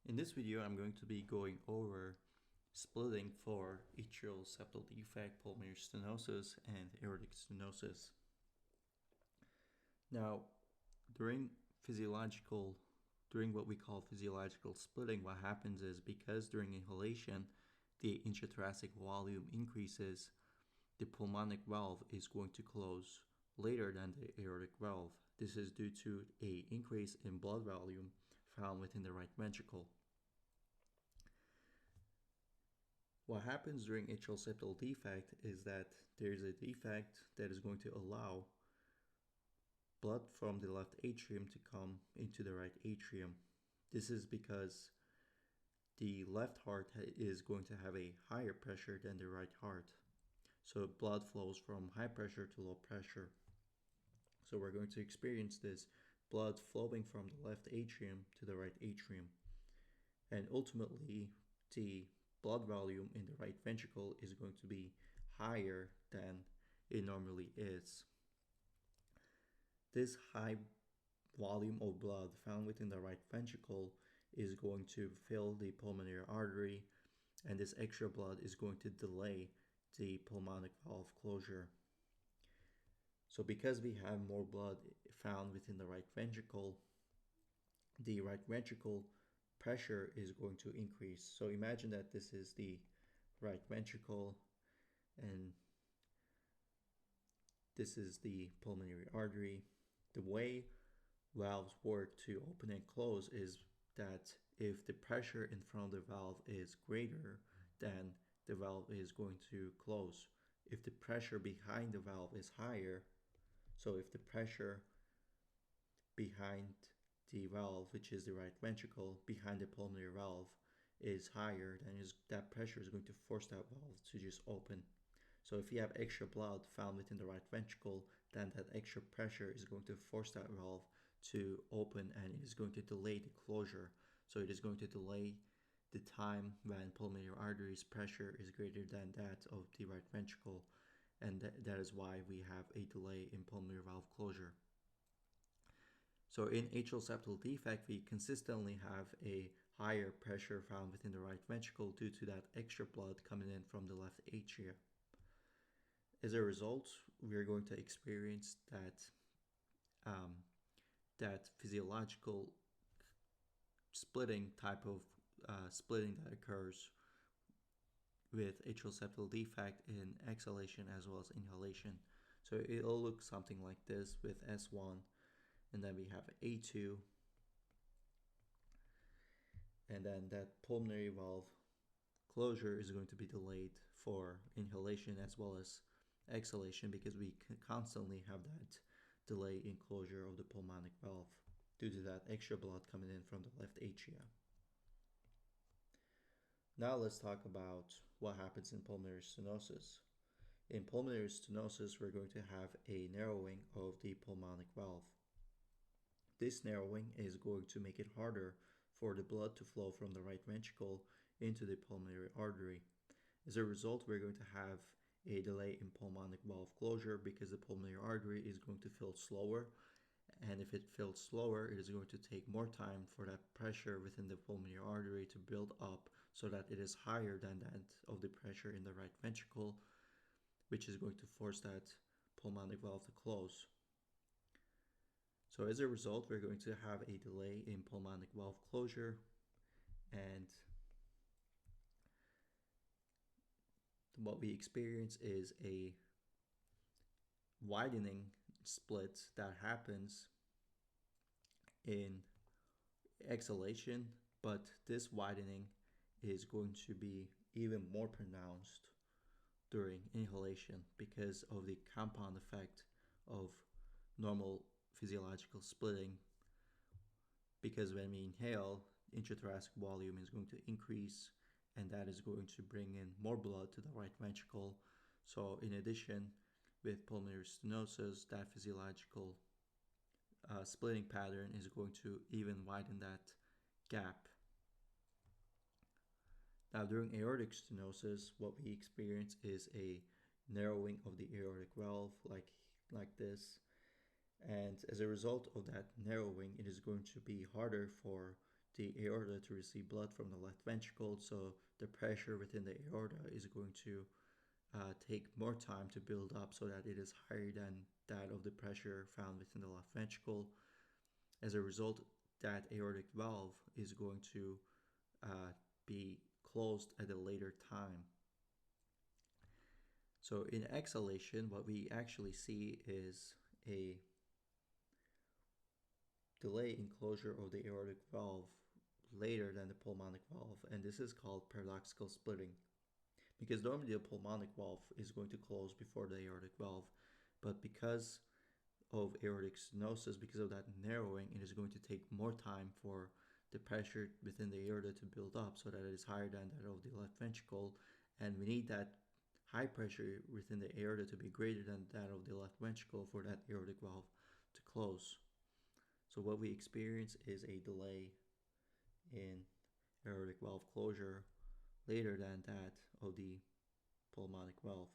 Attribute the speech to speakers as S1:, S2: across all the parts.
S1: In this video, I'm going to be going over splitting for atrial septal defect, pulmonary stenosis, and aortic stenosis. Now, during what we call physiological splitting, what happens is because during inhalation, the intrathoracic volume increases, the pulmonic valve is going to close later than the aortic valve. This is due to an increase in blood volume found within the right ventricle. What happens during atrial septal defect is that there's a defect that is going to allow blood from the left atrium to come into the right atrium. This is because the left heart is going to have a higher pressure than the right heart. So blood flows from high pressure to low pressure. So we're going to experience this blood flowing from the left atrium to the right atrium. And ultimately, the blood volume in the right ventricle is going to be higher than it normally is. This high volume of blood found within the right ventricle is going to fill the pulmonary artery, and this extra blood is going to delay the pulmonic valve closure. So because we have more blood found within the right ventricle, the right ventricle pressure is going to increase. So imagine that this is the right ventricle and this is the pulmonary artery. The way valves work to open and close is that if the pressure in front of the valve is greater, then the valve is going to close. If the pressure behind the valve is higher, so if the pressure behind the valve, which is the right ventricle, behind the pulmonary valve is higher, then that pressure is going to force that valve to just open. So if you have extra blood found within the right ventricle, then that extra pressure is going to force that valve to open, and it is going to delay the closure. So it is going to delay the time when pulmonary artery's pressure is greater than that of the right ventricle, and that is why we have a delay in pulmonary valve closure. So in atrial septal defect, we consistently have a higher pressure found within the right ventricle due to that extra blood coming in from the left atria. As a result, we are going to experience that physiological splitting type of splitting that occurs with atrial septal defect in exhalation as well as inhalation. So it'll look something like this with S1, and then we have A2, and then that pulmonary valve closure is going to be delayed for inhalation as well as exhalation because we constantly have that delay in closure of the pulmonic valve due to that extra blood coming in from the left atria. Now let's talk about what happens in pulmonary stenosis. In pulmonary stenosis, we're going to have a narrowing of the pulmonic valve. This narrowing is going to make it harder for the blood to flow from the right ventricle into the pulmonary artery. As a result, we're going to have a delay in pulmonic valve closure because the pulmonary artery is going to fill slower, and if it fills slower, it is going to take more time for that pressure within the pulmonary artery to build up so that it is higher than that of the pressure in the right ventricle, which is going to force that pulmonic valve to close. So as a result, we're going to have a delay in pulmonic valve closure, and what we experience is a widening split that happens in exhalation, but this widening is going to be even more pronounced during inhalation because of the compound effect of normal physiological splitting. Because when we inhale, intrathoracic volume is going to increase, and that is going to bring in more blood to the right ventricle. So in addition, with pulmonary stenosis, that physiological splitting pattern is going to even widen that gap. Now during aortic stenosis, what we experience is a narrowing of the aortic valve like this. And as a result of that narrowing, it is going to be harder for the aorta to receive blood from the left ventricle, so the pressure within the aorta is going to take more time to build up so that it is higher than that of the pressure found within the left ventricle. As a result, that aortic valve is going to be closed at a later time. So in exhalation, what we actually see is a delay in closure of the aortic valve later than the pulmonic valve, and this is called paradoxical splitting. Because normally the pulmonic valve is going to close before the aortic valve, but because of aortic stenosis, because of that narrowing, it is going to take more time for the pressure within the aorta to build up so that it is higher than that of the left ventricle, and we need that high pressure within the aorta to be greater than that of the left ventricle for that aortic valve to close. So what we experience is a delay in aortic valve closure later than that of the pulmonic valve.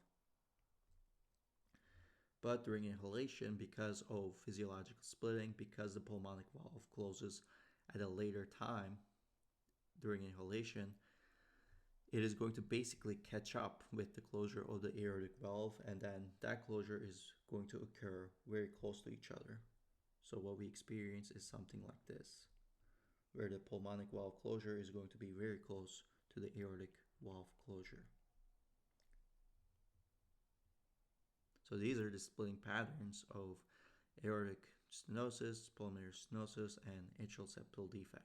S1: But during inhalation, because of physiological splitting, because the pulmonic valve closes at a later time during inhalation, it is going to basically catch up with the closure of the aortic valve, and then that closure is going to occur very close to each other. So what we experience is something like this, where the pulmonic valve closure is going to be very close to the aortic valve closure. So these are the splitting patterns of aortic stenosis, pulmonary stenosis, and atrial septal defect.